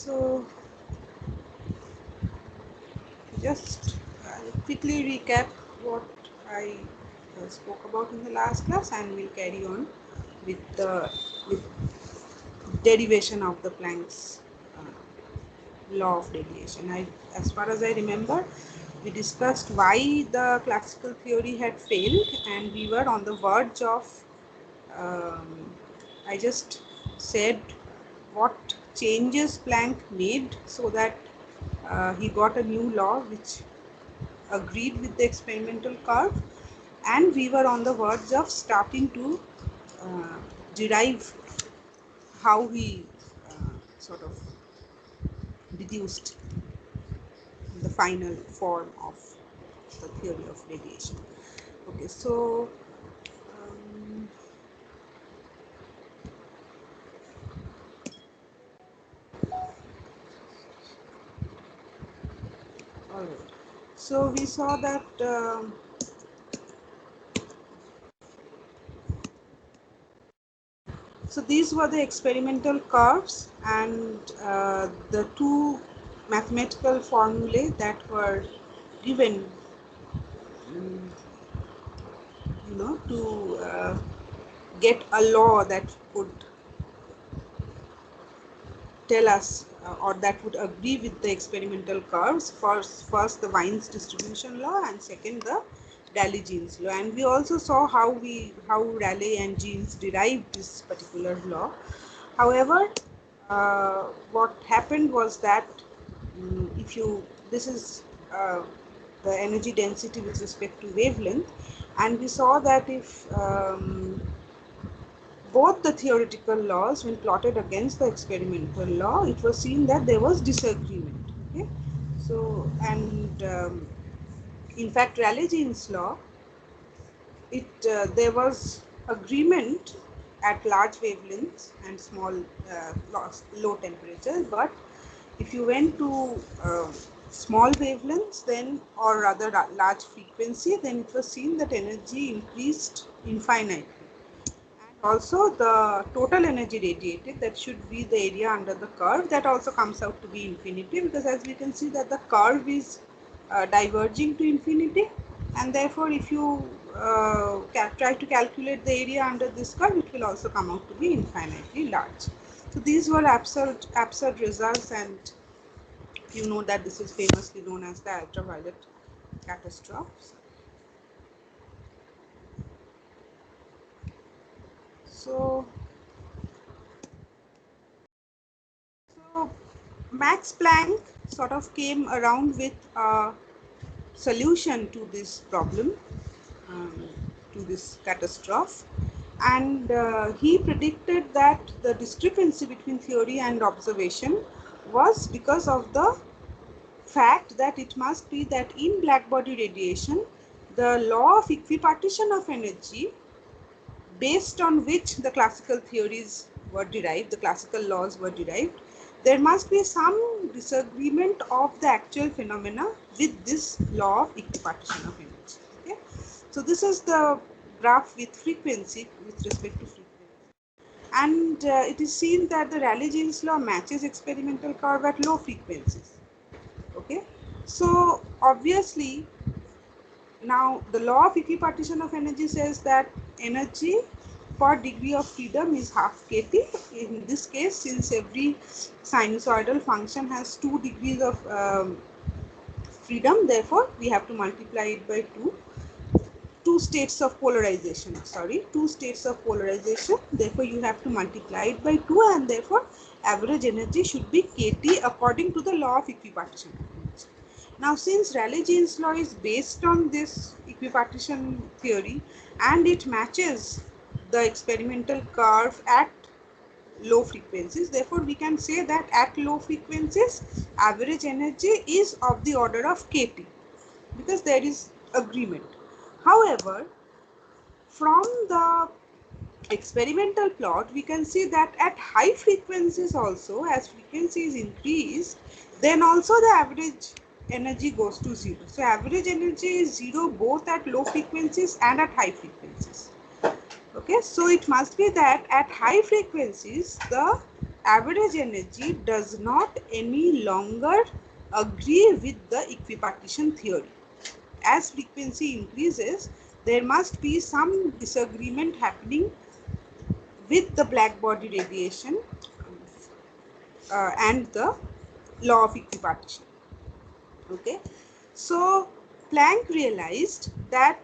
So just quickly recap what I spoke about in the last class, and we'll carry on with the with derivation of the Planck's law of radiation. As far as I remember, we discussed why the classical theory had failed, and we were on the verge of. I just said what changes Planck made so that he got a new law which agreed with the experimental curve, and we were on the verge of starting to uh, derive how he sort of deduced the final form of the theory of radiation. Okay, so um, all right. So we saw that so these were the experimental curves, and the two mathematical formulae that were given, to get a law that could tell us or that would agree with the experimental curves. First the Wien's distribution law, and second the Rayleigh-Jeans law. And we also saw how Rayleigh and Jeans derived this particular law. However, what happened was that if you this is the energy density with respect to wavelength, and we saw that if both the theoretical laws, when plotted against the experimental law, it was seen that there was disagreement. Okay, so and in fact, Rayleigh-Jeans law, there was agreement at large wavelengths and small low temperatures, but if you went to small wavelengths, then or rather large frequency, then it was seen that energy increased infinitely. Also, the total energy radiated, that should be the area under the curve, that also comes out to be infinity, because as we can see that the curve is diverging to infinity, and therefore if you try to calculate the area under this curve, it will also come out to be infinitely large. So these were absurd results, and you know that this is famously known as the ultraviolet catastrophes. So Max Planck sort of came around with a solution to this problem, um, to this catastrophe, and he predicted that the discrepancy between theory and observation was because of the fact that it must be that in blackbody radiation, the law of equipartition of energy, based on which the classical theories were derived, the classical laws were derived, there must be some disagreement of the actual phenomena with this law of equipartition of energy. Okay? So this is the graph with frequency, with respect to frequency. And it is seen that the Rayleigh-Jeans law matches experimental curve at low frequencies. Okay? So obviously, now the law of equipartition of energy says that energy per degree of freedom is half kT. In this case, since every sinusoidal function has 2 degrees of freedom, therefore we have to multiply it by 2. Two states of polarization, therefore you have to multiply it by 2, and therefore average energy should be kT according to the law of equipartition. Now, since Rayleigh-Jeans law is based on this equipartition theory and it matches the experimental curve at low frequencies, therefore we can say that at low frequencies average energy is of the order of kT, because there is agreement. However, from the experimental plot, we can see that at high frequencies also, as frequencies increase, then also the average energy goes to 0. So average energy is 0 both at low frequencies and at high frequencies. Okay, so it must be that at high frequencies the average energy does not any longer agree with the equipartition theory. As frequency increases, there must be some disagreement happening with the black body radiation and the law of equipartition. Okay, so Planck realized that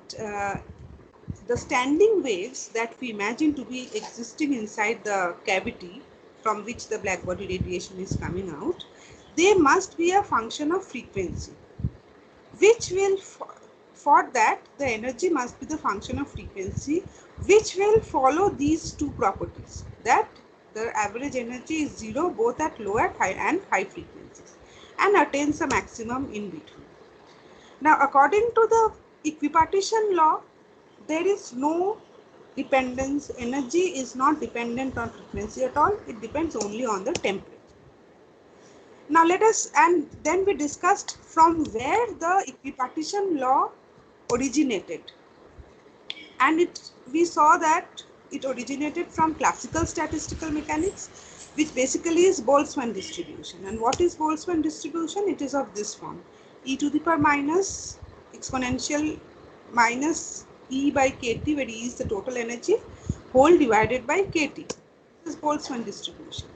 the standing waves that we imagine to be existing inside the cavity from which the black body radiation is coming out, they must be a function of frequency, which will, for that, the energy must be the function of frequency, which will follow these two properties, that the average energy is zero both at low and high frequencies and attains a maximum in between. Now, according to the equipartition law, there is no dependence. Energy is not dependent on frequency at all. It depends only on the temperature. Now let us, and then we discussed from where the equipartition law originated. And we saw that it originated from classical statistical mechanics, which basically is Boltzmann distribution. And what is Boltzmann distribution? It is of this form: e to the power minus exponential minus E by kT, where E is the total energy, whole divided by kT. This is Boltzmann distribution,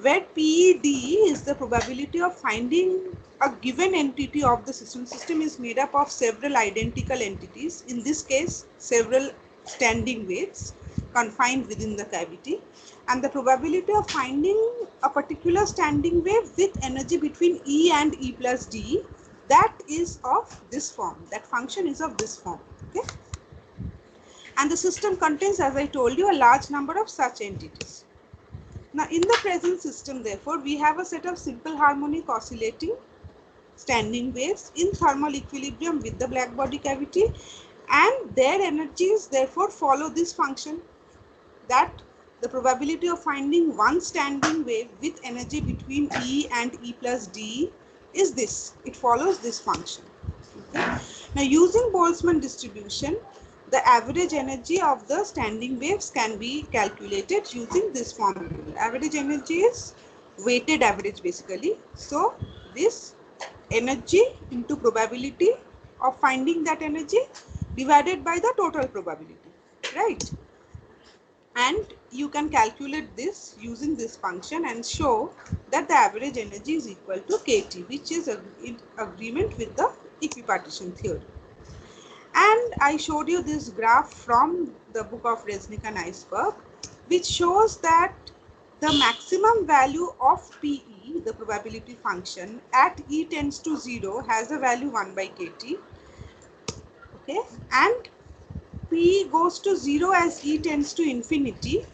where PED is the probability of finding a given entity of the system. System is made up of several identical entities, in this case several standing waves confined within the cavity, and the probability of finding a particular standing wave with energy between E and E plus D, that is of this form. That function is of this form. Okay, and the system contains, as I told you, a large number of such entities. Now, in the present system, therefore, we have a set of simple harmonic oscillating standing waves in thermal equilibrium with the black body cavity, and their energies therefore follow this function, that the probability of finding one standing wave with energy between E and E plus D is this. It follows this function. Okay. Now, using Boltzmann distribution, the average energy of the standing waves can be calculated using this formula. Average energy is weighted average basically. So, this energy into probability of finding that energy divided by the total probability, right? And you can calculate this using this function and show that the average energy is equal to kT, which is in agreement with the equipartition theory. And I showed you this graph from the book of Reznik and Iceberg, which shows that the maximum value of PE, the probability function, at E tends to 0 has a value 1 by kT. Okay, and P goes to 0 as E tends to infinity,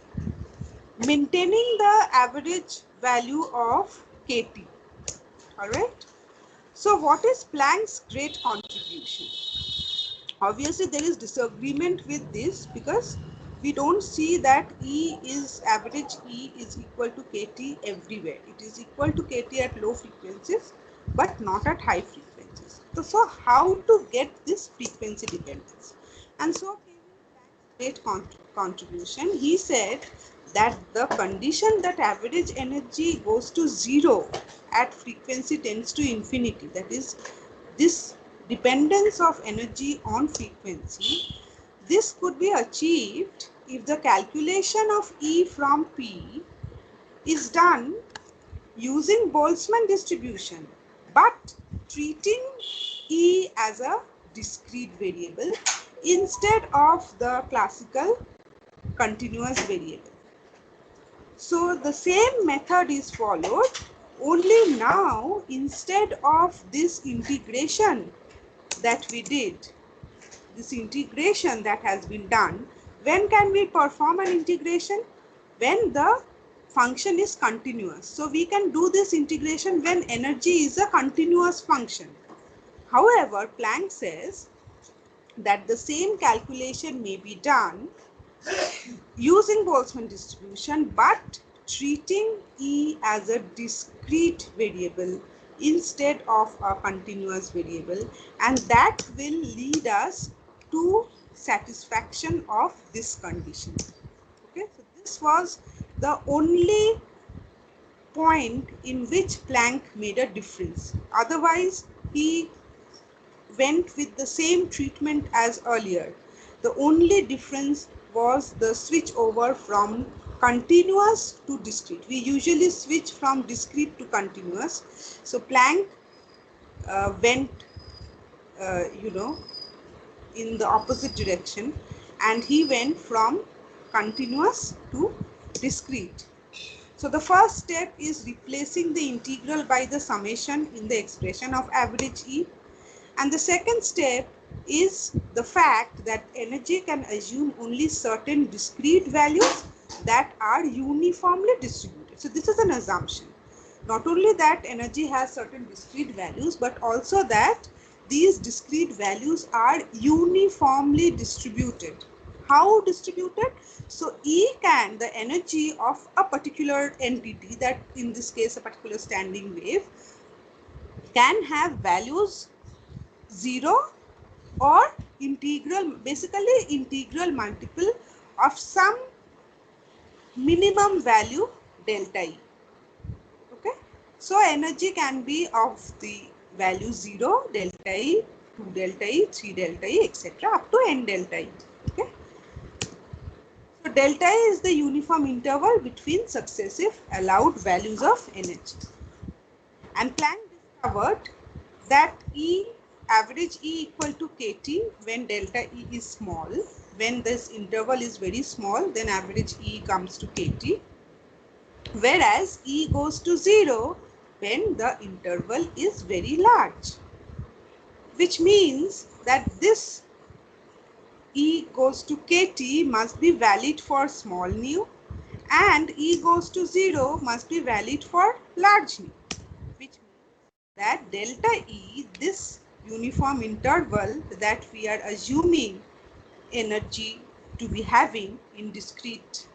maintaining the average value of kT. All right. So what is Planck's great contribution? Obviously, there is disagreement with this because we don't see that E is average E is equal to kT everywhere. It is equal to kT at low frequencies, but not at high frequencies. So how to get this frequency dependence? And so Planck's great contribution, he said that the condition that average energy goes to 0 at frequency tends to infinity, that is, this dependence of energy on frequency, this could be achieved if the calculation of E from P is done using Boltzmann distribution, but treating E as a discrete variable instead of the classical continuous variable. So the same method is followed, only now instead of this integration that we did, this integration that has been done, when can we perform an integration? When the function is continuous. So we can do this integration when energy is a continuous function. However, Planck says that the same calculation may be done using Boltzmann distribution, but treating E as a discrete variable instead of a continuous variable, and that will lead us to satisfaction of this condition. Okay, so this was the only point in which Planck made a difference. Otherwise, he went with the same treatment as earlier. The only difference was the switch over from continuous to discrete. We usually switch from discrete to continuous. So Planck went, in the opposite direction, and he went from continuous to discrete. So the first step is replacing the integral by the summation in the expression of average E. And the second step is the fact that energy can assume only certain discrete values that are uniformly distributed. So this is an assumption. Not only that energy has certain discrete values, but also that these discrete values are uniformly distributed. How distributed? So E can, the energy of a particular entity, that in this case a particular standing wave, can have values 0 or integral, basically integral multiple of some minimum value delta E. Okay, so energy can be of the value 0, delta E, 2 delta E, 3 delta E, etc. up to n delta E. Okay, so delta E is the uniform interval between successive allowed values of energy. And Planck discovered that average E equal to kT when delta E is small. When this interval is very small, then average E comes to kT, whereas E goes to 0 when the interval is very large, which means that this E goes to kT must be valid for small nu, and E goes to 0 must be valid for large nu, which means that delta E, this uniform interval that we are assuming energy to be having in discrete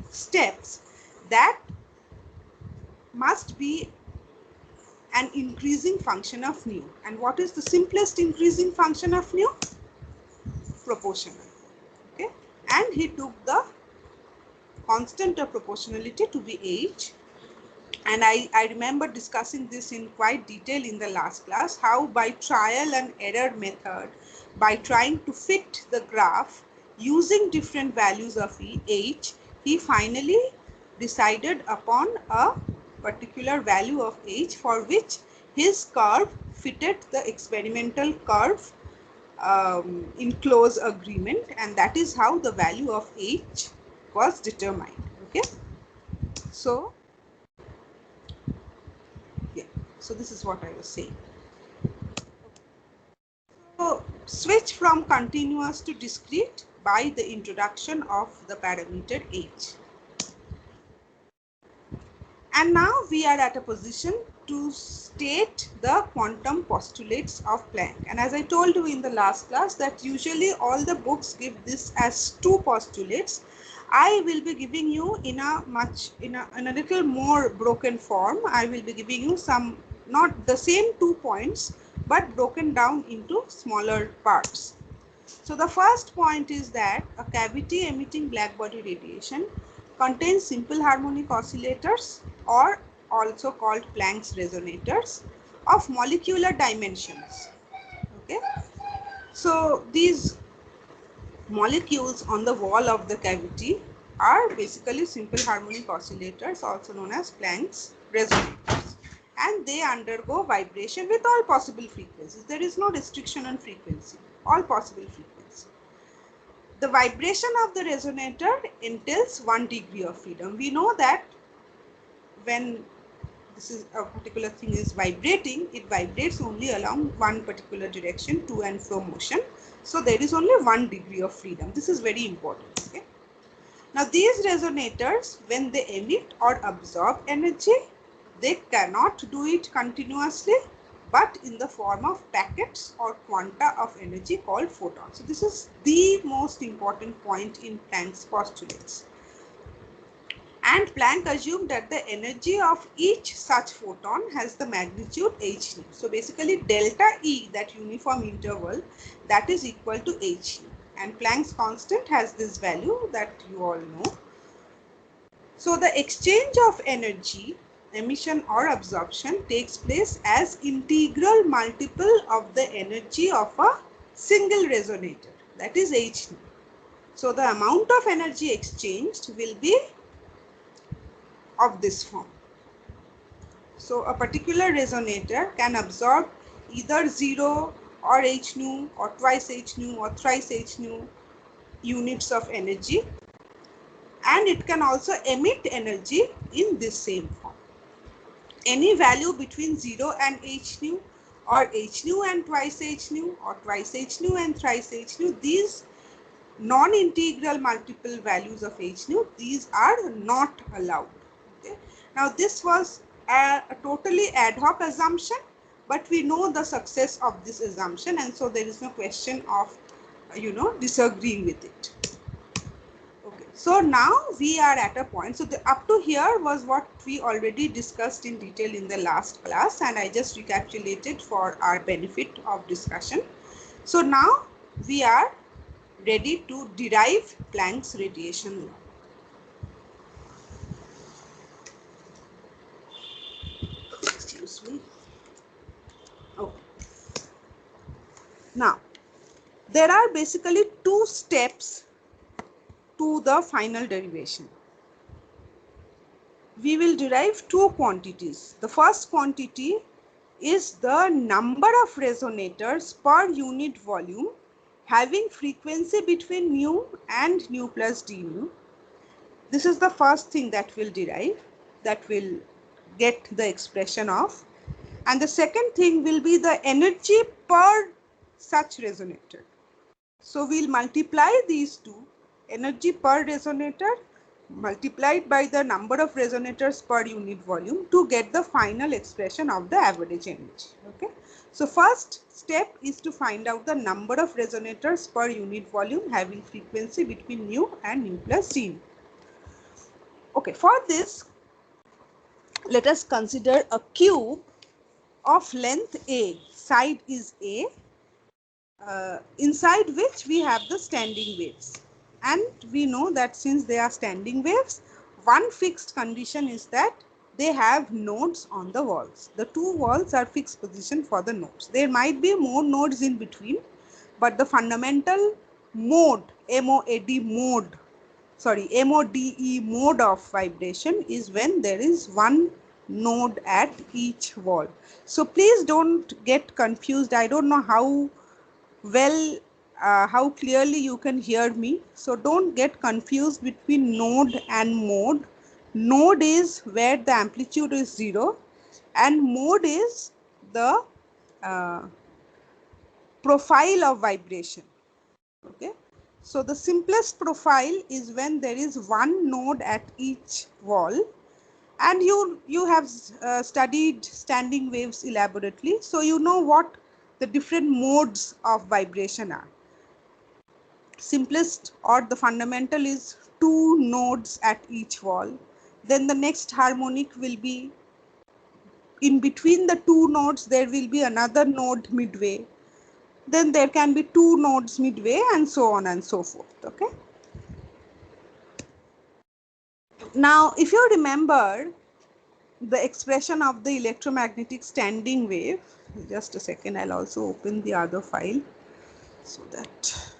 steps, that must be an increasing function of nu. And what is the simplest increasing function of nu? Proportional. Okay, and he took the constant of proportionality to be h. And I remember discussing this in quite detail in the last class, how by trial and error method, by trying to fit the graph using different values of h, he finally decided upon a particular value of h for which his curve fitted the experimental curve in close agreement, and that is how the value of h was determined. Okay, so yeah, so this is what I was saying. So switch from continuous to discrete by the introduction of the parameter h. And now we are at a position to state the quantum postulates of Planck. And as I told you in the last class, that usually all the books give this as 2 postulates. I will be giving you in a little more broken form. I will be giving you some, not the same 2 points, but broken down into smaller parts. So the first point is that a cavity emitting blackbody radiation contains simple harmonic oscillators, or also called Planck's resonators, of molecular dimensions. Okay, so these molecules on the wall of the cavity are basically simple harmonic oscillators, also known as Planck's resonators, and they undergo vibration with all possible frequencies. There is no restriction on frequency, all possible frequencies. The vibration of the resonator entails 1 degree of freedom. We know that when this is a particular thing is vibrating, it vibrates only along one particular direction, to and fro motion. So there is only 1 degree of freedom. This is very important. Okay. Now these resonators, when they emit or absorb energy, they cannot do it continuously, but in the form of packets or quanta of energy called photons. So this is the most important point in Planck's postulates. And Planck assumed that the energy of each such photon has the magnitude h nu. So basically delta E, that uniform interval, that is equal to h nu. And Planck's constant has this value that you all know. So the exchange of energy, emission or absorption, takes place as integral multiple of the energy of a single resonator, that is h nu. So the amount of energy exchanged will be of this form. So a particular resonator can absorb either 0 or h nu or twice h nu or thrice h nu units of energy, and it can also emit energy in this same form. Any value between 0 and h nu, or h nu and twice h nu, or twice h nu and thrice h nu, these non-integral multiple values of h nu, these are not allowed. Okay. Now this was a totally ad hoc assumption, but we know the success of this assumption, and so there is no question of disagreeing with it. Okay, so now we are at a point. So up to here was what we already discussed in detail in the last class, and I just recapitulated for our benefit of discussion. So now we are ready to derive Planck's radiation law. Excuse me. Okay. Now, there are basically two steps to the final derivation. We will derive two quantities. The first quantity is the number of resonators per unit volume having frequency between mu and nu plus d mu. This is the first thing that we'll derive, that will get the expression of. And the second thing will be the energy per such resonator. So we'll multiply these two, energy per resonator multiplied by the number of resonators per unit volume, to get the final expression of the average energy. Okay. So first step is to find out the number of resonators per unit volume having frequency between mu and nu plus d nu. Okay, for this, let us consider a cube of length A, side is A, inside which we have the standing waves. And we know that since they are standing waves, one fixed condition is that they have nodes on the walls. The two walls are fixed position for the nodes. There might be more nodes in between, but the fundamental mode, MOAD mode, MODE mode of vibration is when there is one node at each wall. So please don't get confused. I don't know how how clearly you can hear me. So don't get confused between node and mode. Node is where the amplitude is 0, and mode is the profile of vibration. Okay. So the simplest profile is when there is one node at each wall, and you have studied standing waves elaborately, so you know what the different modes of vibration are. Simplest or the fundamental is two nodes at each wall. Then the next harmonic will be in between the two nodes, there will be another node midway. Then there can be two nodes midway, and so on and so forth. Okay. Now, if you remember the expression of the electromagnetic standing wave, just a second, I'll also open the other file so that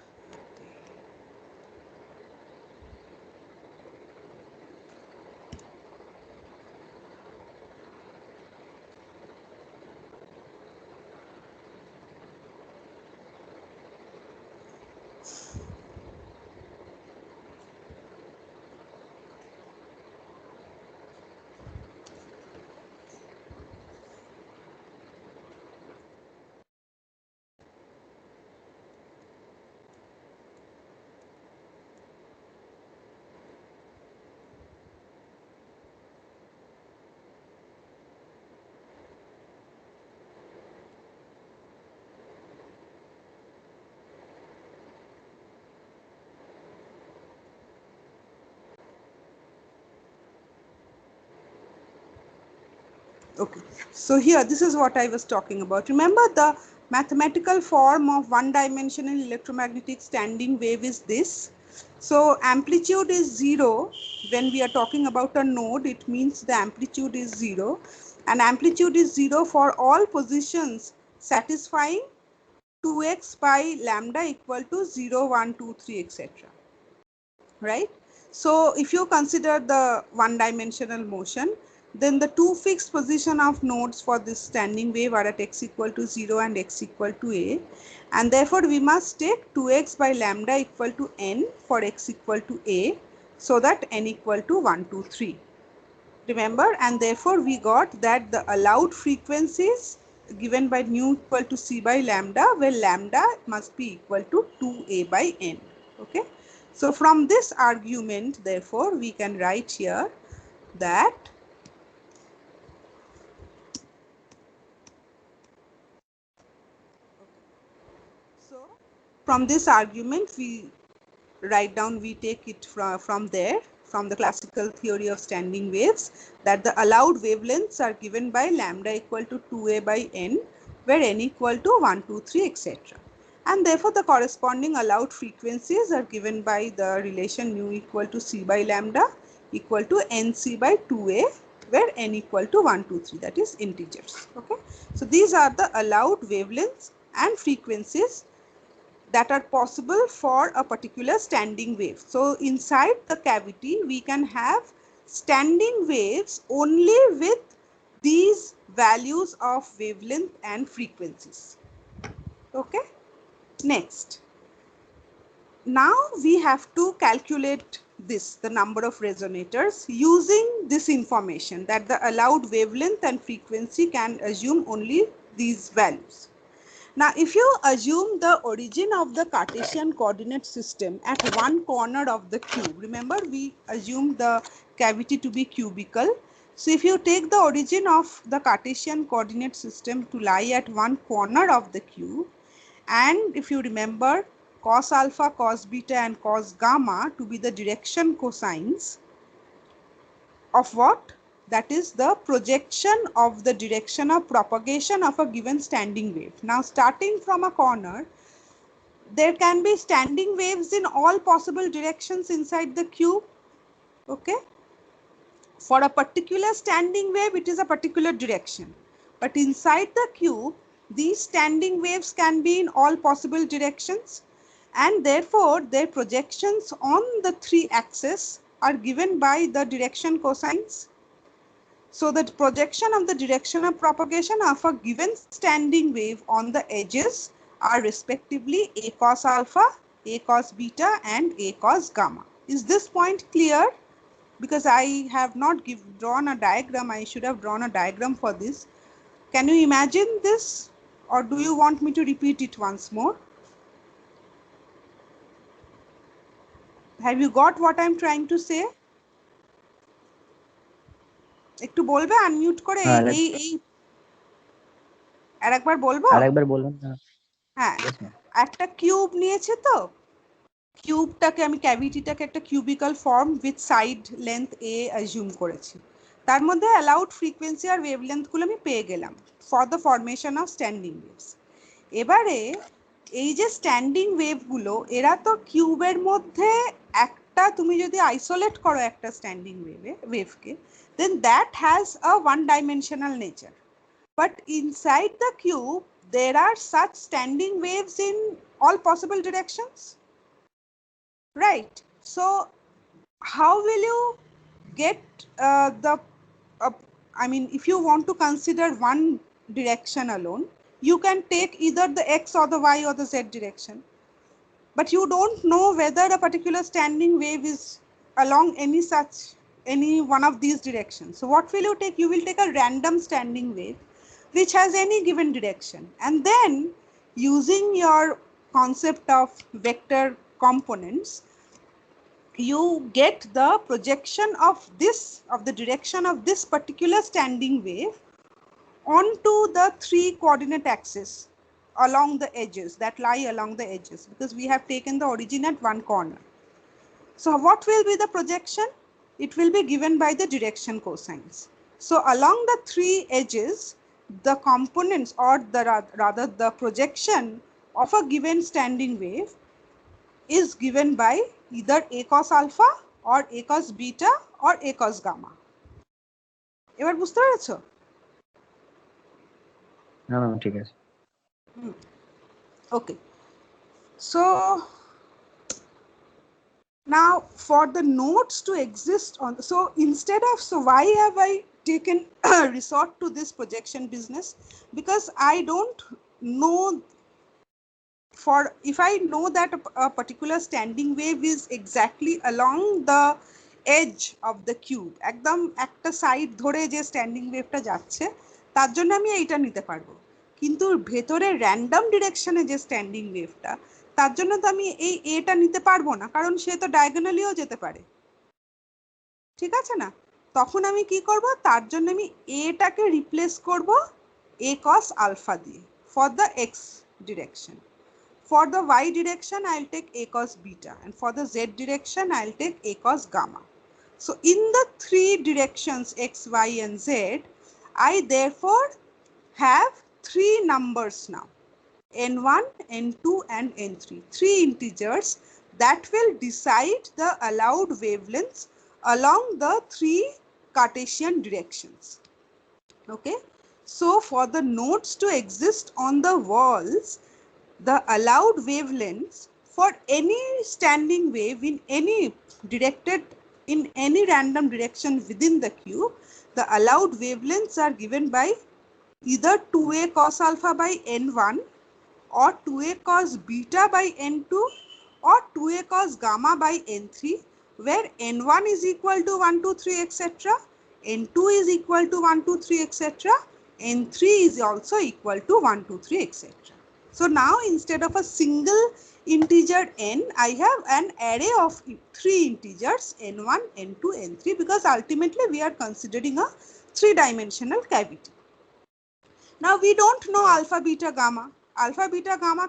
okay, so here this is what I was talking about. Remember, the mathematical form of one-dimensional electromagnetic standing wave is this. So amplitude is 0. When we are talking about a node, it means the amplitude is 0. And amplitude is 0 for all positions satisfying 2x by lambda equal to 0, 1, 2, 3, etc. Right? So if you consider the one-dimensional motion, then the two fixed position of nodes for this standing wave are at x equal to 0 and x equal to a, and therefore we must take 2x by lambda equal to n for x equal to a, so that n equal to 1, 2, 3. Remember, and therefore we got that the allowed frequencies given by nu equal to c by lambda, where lambda must be equal to 2a by n. Okay. So from this argument, therefore, we can write here that from this argument we write down, we take it from the classical theory of standing waves, that the allowed wavelengths are given by lambda equal to 2a by n, where n equal to 1, 2, 3, etc. And therefore the corresponding allowed frequencies are given by the relation nu equal to c by lambda equal to nc by 2a, where n equal to 1, 2, 3, that is integers. Okay. So these are the allowed wavelengths and frequencies that are possible for a particular standing wave. So inside the cavity, we can have standing waves only with these values of wavelength and frequencies. Okay. Next. Now we have to calculate this, the number of resonators, using this information that the allowed wavelength and frequency can assume only these values. Now, if you assume the origin of the Cartesian coordinate system at one corner of the cube, remember we assumed the cavity to be cubical. So, if you take the origin of the Cartesian coordinate system to lie at one corner of the cube, and if you remember cos alpha, cos beta and cos gamma to be the direction cosines of what? That is the projection of the direction of propagation of a given standing wave. Now, starting from a corner, there can be standing waves in all possible directions inside the cube. Okay. For a particular standing wave, it is a particular direction. But inside the cube, these standing waves can be in all possible directions, and therefore their projections on the three axes are given by the direction cosines. So the projection of the direction of propagation of a given standing wave on the edges are respectively a cos alpha, a cos beta and a cos gamma. Is this point clear? Because I have not drawn a diagram, I should have drawn a diagram for this. Can you imagine this, or do you want me to repeat it once more? Have you got what I am trying to say? একটু বলবে unmute করে এই আরেকবার বলবো? আরেকবার বলুন না। হ্যাঁ, একটা কিউব নিয়েছে তো, কিউবটাকে আমি ক্যাভিটিটাকে একটা cubical form with side length a assume করেছি। তার মধ্যে অ্যালাউড ফ্রিকোয়েন্সি আর ওয়েভলেন্থগুলো আমি পেয়ে গেলাম for the formation of standing waves. এবারে এই যে স্ট্যান্ডিং ওয়েভগুলো, এরা তো কিউবের মধ্যে একটা, তুমি যদি আইসোলেট করো একটা standing ওয়েভকে, then that has a one-dimensional nature. But inside the cube, there are such standing waves in all possible directions. Right. So how will you get I mean, if you want to consider one direction alone, you can take either the x or the y or the z direction. But you don't know whether a particular standing wave is along any one of these directions. So what will you take? You will take a random standing wave which has any given direction. And then using your concept of vector components, you get the projection of the direction of this particular standing wave onto the three coordinate axes along the edges that lie along the edges, because we have taken the origin at one corner. So what will be the projection? It will be given by the direction cosines. So along the three edges, the components, or rather the projection of a given standing wave is given by either a cos alpha or a cos beta or a cos gamma. এবার বুঝতে পেরেছো? না ma'am ঠিক আছে। Okay, so now for the nodes to exist on, so instead of, so why have I taken resort to this projection business? Because I don't know, for if I know that a particular standing wave is exactly along the edge of the cube, একদম একটা side ধরে যে standing ওয়েভটা যাচ্ছে তার জন্য আমি এইটা নিতে পারবো, কিন্তু ভেতরে র্যান্ডম ডিরেকশনে যে স্ট্যান্ডিং ওয়েভটা তার জন্য তো আমি এই এটা নিতে পারবো না, কারণ সে তো ডায়াগোনালিও যেতে পারে, ঠিক আছে না? তখন আমি কি করব, তার জন্য আমি এটাকে রিপ্লেস করব a cos alpha দিয়ে for the x direction. For the y direction, I'll take a cos beta, and for the z direction, I'll take a cos gamma. So in the three directions x, y, and z, I therefore have three numbers now, n1, n2, and n3, three integers that will decide the allowed wavelengths along the three Cartesian directions. Okay, so for the nodes to exist on the walls, the allowed wavelengths for any standing wave in any directed in any random direction within the cube, the allowed wavelengths are given by either 2a cos alpha by n1 or 2a cos beta by n2 or 2a cos gamma by n3, where n1 is equal to 1, 2, 3, etc. n2 is equal to 1, 2, 3, etc. n3 is also equal to 1, 2, 3, etc. So now instead of a single integer n, I have an array of three integers n1, n2, n3, because ultimately we are considering a three-dimensional cavity. Now we don't know alpha, beta, gamma. Alpha, beta, gamma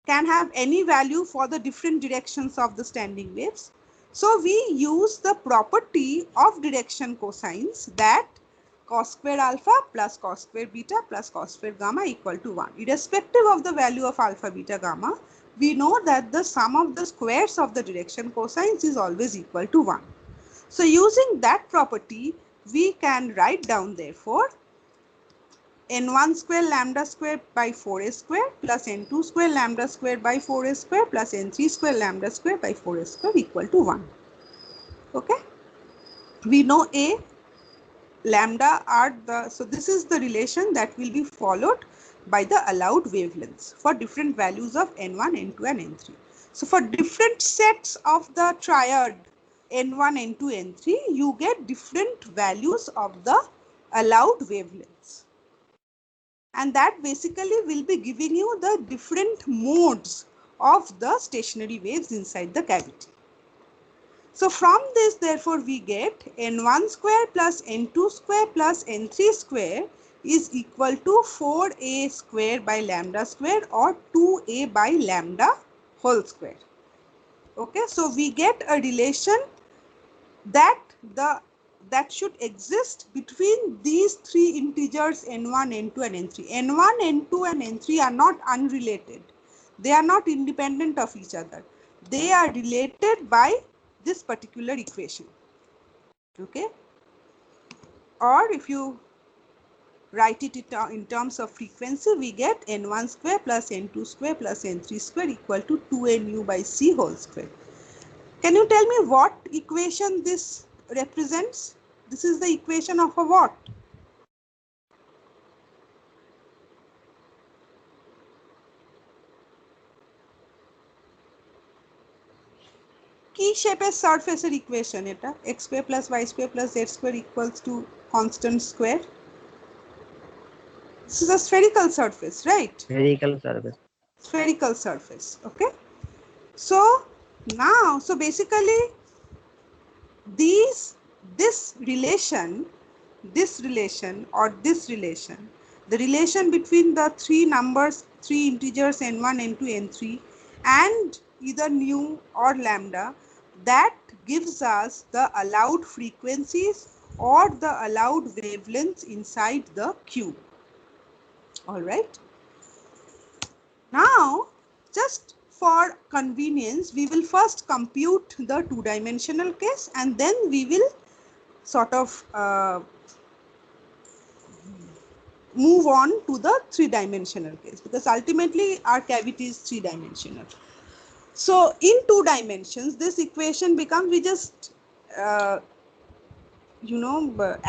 can have any value for the different directions of the standing waves. So we use the property of direction cosines that cos square alpha plus cos square beta plus cos square gamma equal to 1. Irrespective of the value of alpha, beta, gamma, we know that the sum of the squares of the direction cosines is always equal to 1. So using that property, we can write down therefore n1 square lambda square by 4a square plus n2 square lambda square by 4a square plus n3 square lambda square by 4a square equal to 1. Okay, we know a, lambda are the, so this is the relation that will be followed by the allowed wavelengths for different values of n1, n2, and n3. So for different sets of the triad n1, n2, n3, you get different values of the allowed wavelengths. And that basically will be giving you the different modes of the stationary waves inside the cavity. So from this, therefore, we get n1 square plus n2 square plus n3 square is equal to 4a square by lambda square or 2a by lambda whole square. Okay, so we get a relation that should exist between these three integers n1, n2, and n3. n1, n2, and n3 are not unrelated. They are not independent of each other. They are related by this particular equation. Okay, or if you write it in terms of frequency, we get n1 square plus n2 square plus n3 square equal to 2a nu by c whole square. Can you tell me what equation this represents? This is the equation of a what? কি শেপের সারফেসের equation এটা? x square plus y square plus z square equals to constant square. This is a spherical surface, right? Spherical surface. Spherical surface. Okay, so now, so basically this relation or this relation, the relation between the three numbers, three integers n1, n2, n3 and either nu or lambda, that gives us the allowed frequencies or the allowed wavelengths inside the cube. All right, now just for convenience, we will first compute the two-dimensional case and then we will sort of move on to the three-dimensional case, because ultimately our cavity is three-dimensional. So in two dimensions, this equation becomes, we just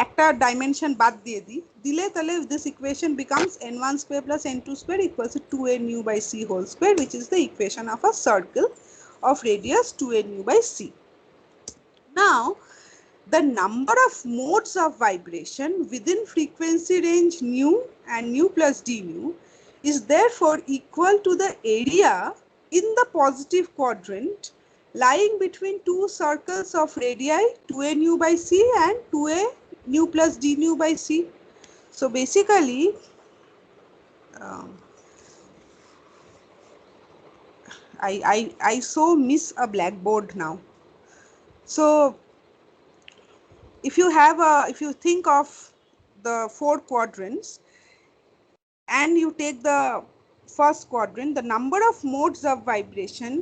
একটা dimension বাদ দিয়ে দিলে তাহলে this equation becomes n1 square plus n2 square equals to 2a nu by c whole square, which is the equation of a circle of radius 2a nu by c. Now the number of modes of vibration within frequency range nu and nu plus d nu is therefore equal to the area in the positive quadrant lying between two circles of radii 2a nu by c and 2a nu plus d nu by c. So basically I so miss a blackboard now. So if you think of the four quadrants and you take the first quadrant, the number of modes of vibration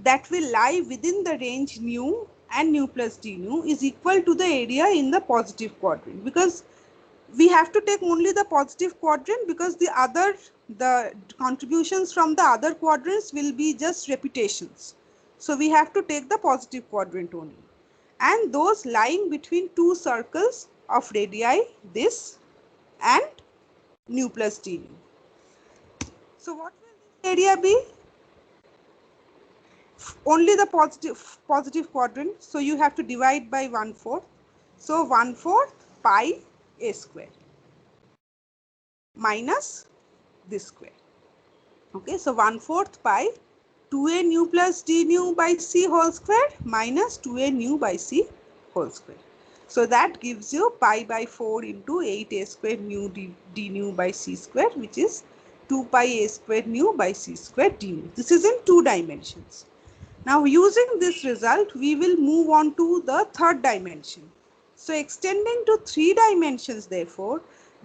that will lie within the range nu and nu plus d nu is equal to the area in the positive quadrant, because we have to take only the positive quadrant, because the contributions from the other quadrants will be just repetitions. So we have to take the positive quadrant only, and those lying between two circles of radii this and nu plus d nu. So what will this area be? Only the positive quadrant, so you have to divide by 1/4. So 1/4 pi a square minus this square. Okay, so 1/4 pi 2a nu plus d nu by c whole square minus 2a nu by c whole square. So that gives you pi by 4 into 8a square nu d nu by c square, which is 2 pi a square nu by c square d nu. This is in two dimensions. Now using this result, we will move on to the third dimension. So extending to three dimensions, therefore,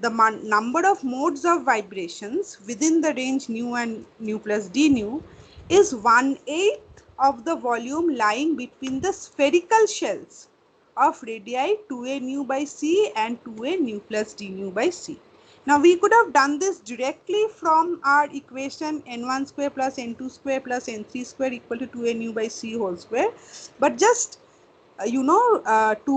the number of modes of vibrations within the range nu and nu plus d nu is 1/8 of the volume lying between the spherical shells of radii 2a nu by c and 2a nu plus d nu by c. Now we could have done this directly from our equation n1 square plus n2 square plus n3 square equal to 2a nu by c whole square, but just to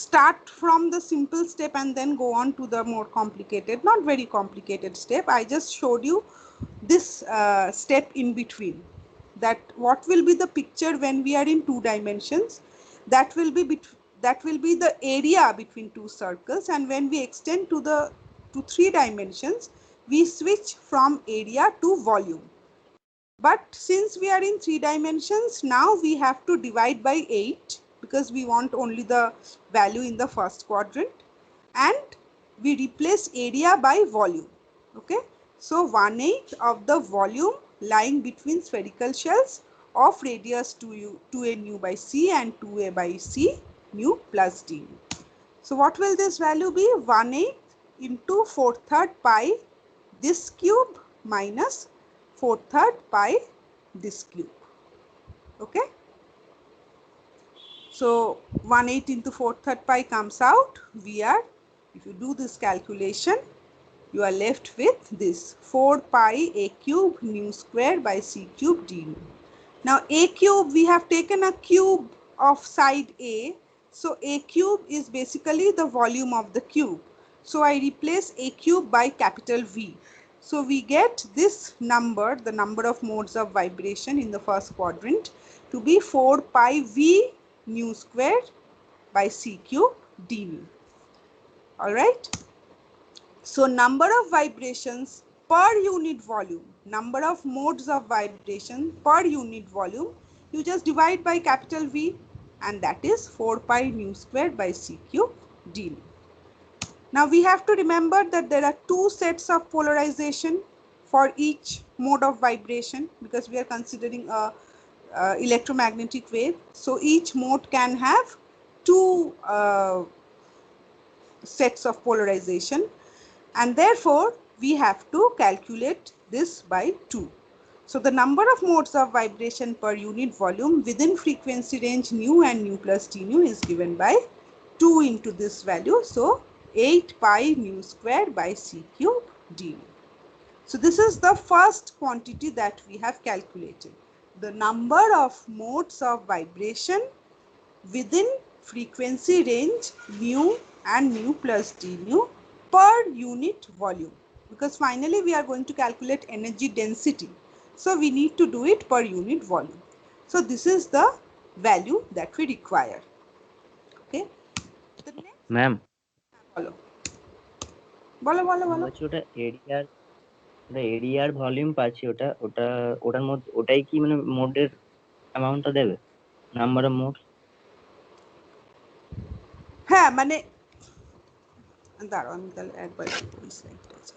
start from the simple step and then go on to the more complicated, not very complicated step, I just showed you this step in between, that what will be the picture when we are in two dimensions. That will be the area between two circles, and when we extend to three dimensions, we switch from area to volume. But since we are in three dimensions, now we have to divide by 8, because we want only the value in the first quadrant, and we replace area by volume. Okay, so 1/8 of the volume lying between spherical shells of radius 2a nu by c and 2a by c nu plus d nu. So what will this value be? 1/8 into 4/3 pi this cube minus 4/3 pi this cube. Okay, so 1/8 into 4/3 pi comes out. If you do this calculation, you are left with this 4 pi a cube nu square by c cube d nu. Now a cube, we have taken a cube of side a, so a cube is basically the volume of the cube. So I replace a cube by capital V. So we get this number, the number of modes of vibration in the first quadrant, to be 4 pi V nu square by c cube d nu. All right. So number of vibrations per unit volume, number of modes of vibration per unit volume, you just divide by capital V, and that is 4 pi nu square by c cube d nu. Now we have to remember that there are two sets of polarization for each mode of vibration, because we are considering a electromagnetic wave. So each mode can have two sets of polarization, and therefore we have to calculate this by 2. So the number of modes of vibration per unit volume within frequency range nu and nu plus d nu is given by 2 into this value. So 8 pi nu square by c cube d nu. So this is the first quantity that we have calculated. The number of modes of vibration within frequency range nu and nu plus d nu per unit volume, because finally we are going to calculate energy density, so we need to do it per unit volume. So this is the value that we require. Okay, the next, ma'am বলো বলো বলো বলো বলছি ওটা এরিয়ার volume পাচ্ছি, ওটার মধ্যে ওটাই কি মানে মোডের অ্যামাউন্টটা দেবে, নাম্বার অফ মোড? হ্যাঁ মানে দাঁড়াও আমি তাহলে একবার ওই স্লাইডটা আছে।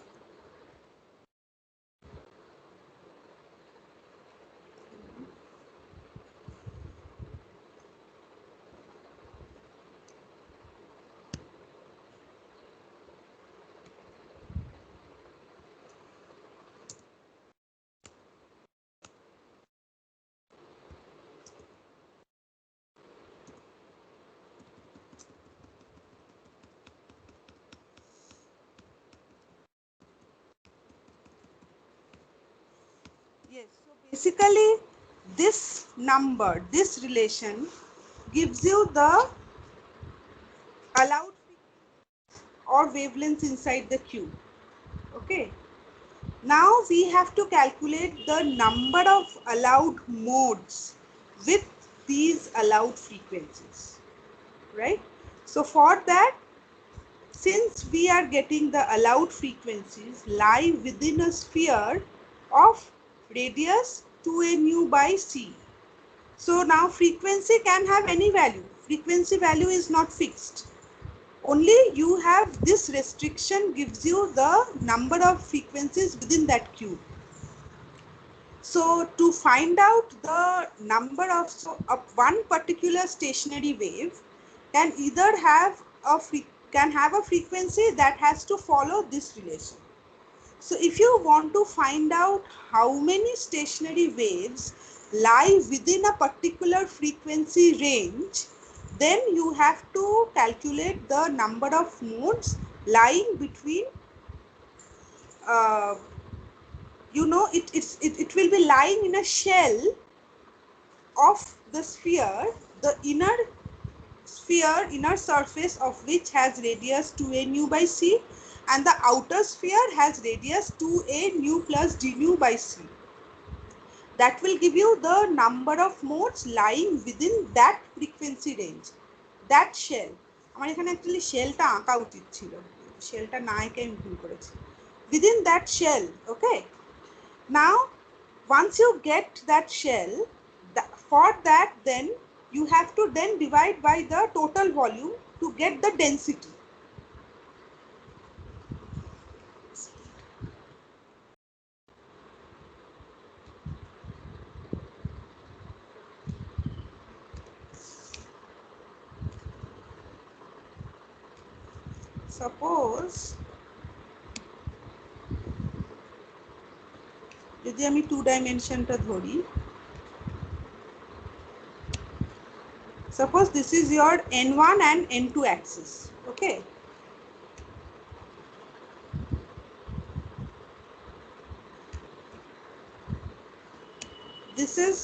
Yes, so basically this number, this relation gives you the allowed or wavelengths inside the cube. Okay. Now we have to calculate the number of allowed modes with these allowed frequencies, right? So for that, since we are getting the allowed frequencies lie within a sphere of radius 2a nu by c. So now frequency can have any value. Frequency value is not fixed. Only you have this restriction gives you the number of frequencies within that cube. So to find out the number of one particular stationary wave can either have a frequency that has to follow this relation. So if you want to find out how many stationary waves lie within a particular frequency range, then you have to calculate the number of modes lying between it will be lying in a shell of the sphere, the inner surface of which has radius 2a nu by c, and the outer sphere has radius 2a nu plus d nu by c. That will give you the number of modes lying within that frequency range, that shell. আমার এখানে actually শেলটা আঁকা উচিত ছিল, শেলটা না এঁকে আমি ভুল করেছি। Within that shell, okay. Now once you get that shell, for that then you have to then divide by the total volume to get the density. Suppose যদি আমি 2 ডাইমেনশনটা ধরি, suppose this is your n1 and n2 axis, okay. This is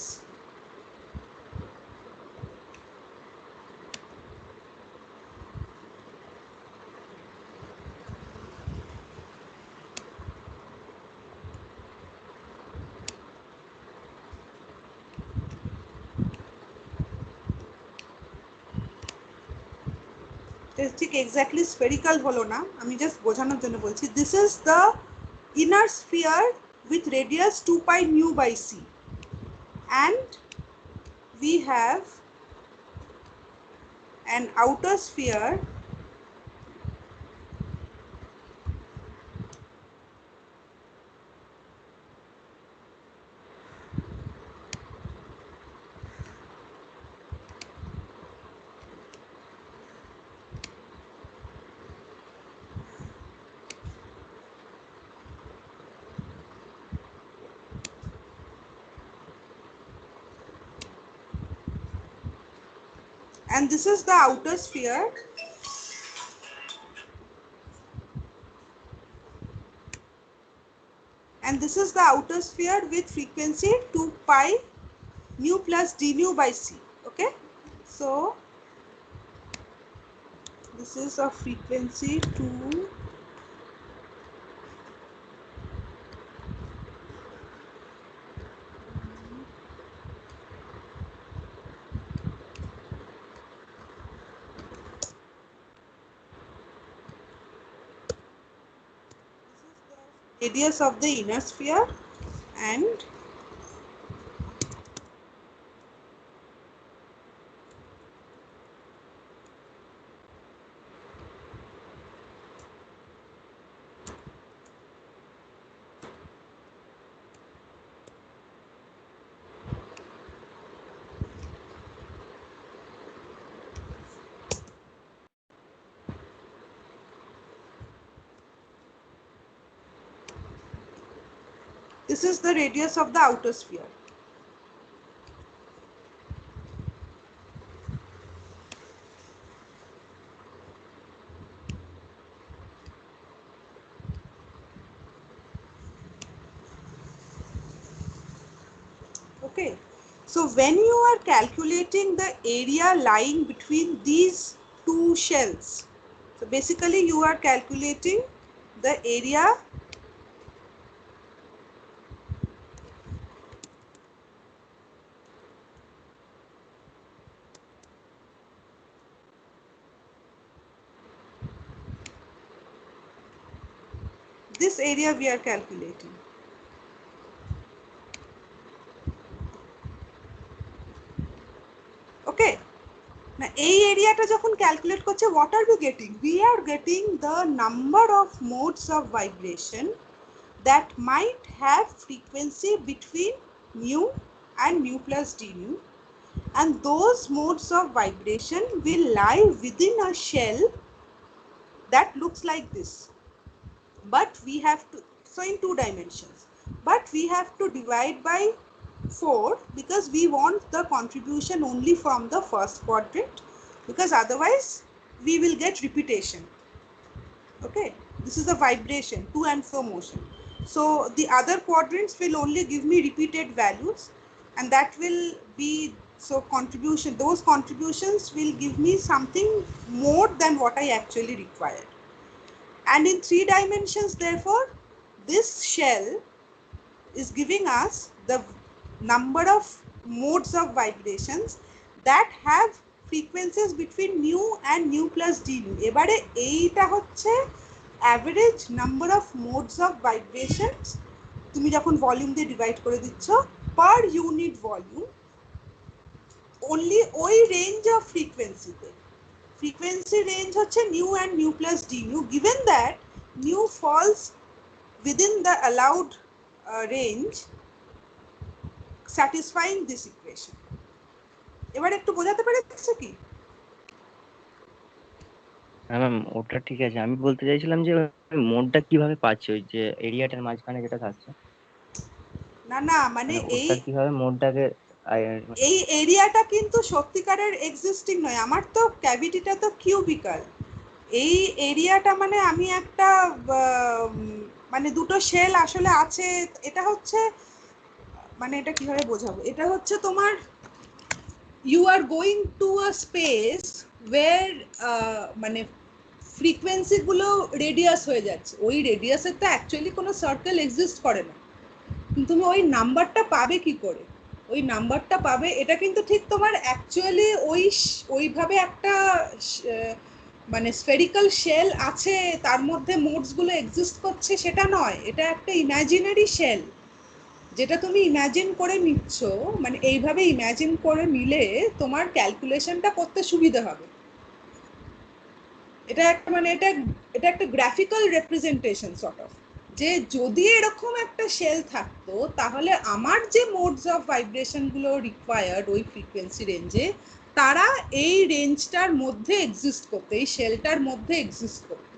ঠিক exactly spherical হলো না, আমি just বোঝানোর জন্য বলছি। This is the inner sphere with radius 2 pi nu by c, and we have an outer sphere and this is the outer sphere. And this is the outer sphere with frequency 2 pi nu plus d nu by c. Okay, so this is a frequency 2 radius of the inner sphere, and this is the radius of the outer sphere. Okay, so when you are calculating the area lying between these two shells, so basically you are calculating the area this area we are calculating. Okay, now এই এরিয়াটা যখন calculate করছে, what are we getting? We are getting the number of modes of vibration that might have frequency between nu and nu plus d nu, and those modes of vibration will lie within a shell that looks like this. But we have to, so in 2 dimensions, but we have to divide by 4 because we want the contribution only from the first quadrant, because otherwise we will get repetition. Okay, this is a vibration, to and fro motion, so the other quadrants will only give me repeated values, and that will be, so contribution, those contributions will give me something more than what I actually required. And in 3 dimensions, therefore, this shell is giving us the number of modes of vibrations that have frequencies between nu and nu plus d nu. এবারে এইটা হচ্ছে average number of modes of vibrations তুমি যখন volume দিয়ে divide করে দিচ্ছ per unit volume, only ওই range of ফ্রিকোয়েন্সিতে। frequency range হচ্ছে nu and nu plus d nu, given that nu falls within the allowed range satisfying this equation. এবার একটু বোঝাতে পেরেছি কি? হ্যাঁ ম্যাম, ওটা ঠিক আছে। আমি বলতে চাইছিলাম যে মোডটা কিভাবে পাচ্ছে, ওই যে এরিয়াটার মাঝখানে যেটা থাকছে। না না, মানে এই ওটা কিভাবে মোডটাকে এই এরিয়াটা কিন্তু সত্যিকারের এক্সিস্টিং নয়। আমার তো ক্যাভিটিটা তো কিউবিক্যাল। এই এরিয়াটা মানে আমি একটা মানে দুটো শেল আসলে আছে, এটা হচ্ছে, মানে এটা কিভাবে বোঝাবো, এটা হচ্ছে তোমার you are going to a space where মানে ফ্রিকোয়েন্সি গুলো রেডিয়াস হয়ে যাচ্ছে, ওই রেডিয়াসের তো অ্যাকচুয়ালি কোনো সার্কেল এক্সিস্ট করে না, কিন্তু তুমি ওই নাম্বারটা পাবে কি করে? ওই নাম্বারটা পাবে, এটা কিন্তু ঠিক তোমার অ্যাকচুয়ালি ওইভাবে একটা মানে স্ফেরিক্যাল শেল আছে, তার মধ্যে মোডস গুলো এক্সিস্ট করছে সেটা নয়, এটা একটা ইমাজিনারি শেল যেটা তুমি ইমাজিন করে নিচ্ছ, মানে এইভাবে ইমাজিন করে নিলে তোমার ক্যালকুলেশনটা করতে সুবিধা হবে। এটা একটা মানে এটা একটা গ্রাফিক্যাল রিপ্রেজেন্টেশন সর্ট অফ, যে যদি এরকম একটা শেল থাকতো তাহলে আমার যে মোডস অফ ভাইব্রেশন গুলো রিকোয়ার্ড ওই ফ্রিকোয়েন্সি রেঞ্জে, তারা এই রেঞ্জটার মধ্যে এক্সিস্ট করতে, এই শেলটার মধ্যে এক্সিস্ট করতে।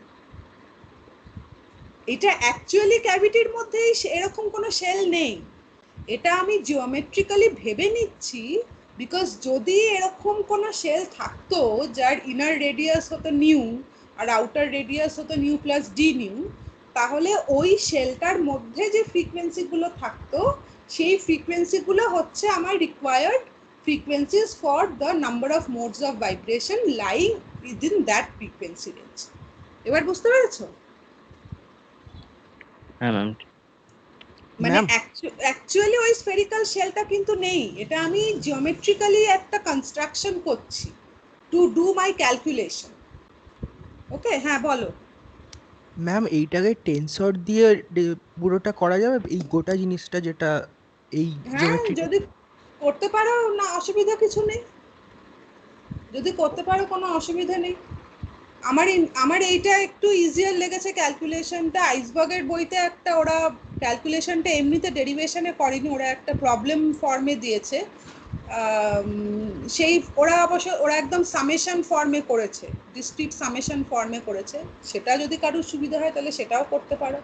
এটা অ্যাকচুয়ালি ক্যাভিটির মধ্যে এরকম কোনো শেল নেই, এটা আমি জিওমেট্রিক্যালি ভেবে নিচ্ছি বিকজ যদি এরকম কোনো শেল থাকতো যার ইনার রেডিয়াস হতো নিউ আর আউটার রেডিয়াস হতো নিউ প্লাস ডি নিউ, তাহলে ওই শেলটার মধ্যে যে ফ্রিকোয়েন্সিগুলো থাকতো সেই ফ্রিকোয়েন্সিগুলো হচ্ছে আমার required frequencies for the number of modes of vibration lying within that frequency range. এবার বুঝতে পেরেছো? হ্যাঁ ম্যাম। মানে অ্যাকচুয়ালি ওই স্ফেরিক্যাল শেলটা কিন্তু নেই, এটা আমি জিওমেট্রিক্যালি একটা কনস্ট্রাকশন করছি টু ডু মাই ক্যালকুলেশন। ওকে, হ্যাঁ বলো। ম্যাম এইটাকে টেনসর দিয়ে পুরোটা করা যাবে, এই গোটা জিনিসটা যেটা এই হ্যাঁ, জিওমেট্রি? যদি করতে পারো না অসুবিধা কিছু নেই, যদি করতে পারো কোনো অসুবিধা নেই। আমার এইটা একটু ইজিয়ার লেগেছে ক্যালকুলেশনটা। আইসবার্গের বইতে একটা ওরা ক্যালকুলেশনটা এমনিতে ডেরিভেশনে করেনি, ওরা একটা প্রবলেম ফর্মে দিয়েছে। সেই ওরা একদম সামেশন ফর্মে করেছে, ডিসক্রিট সামেশন ফর্মে করেছে। সেটা যদি কারোর সুবিধা হয় তাহলে সেটাও করতে পারো।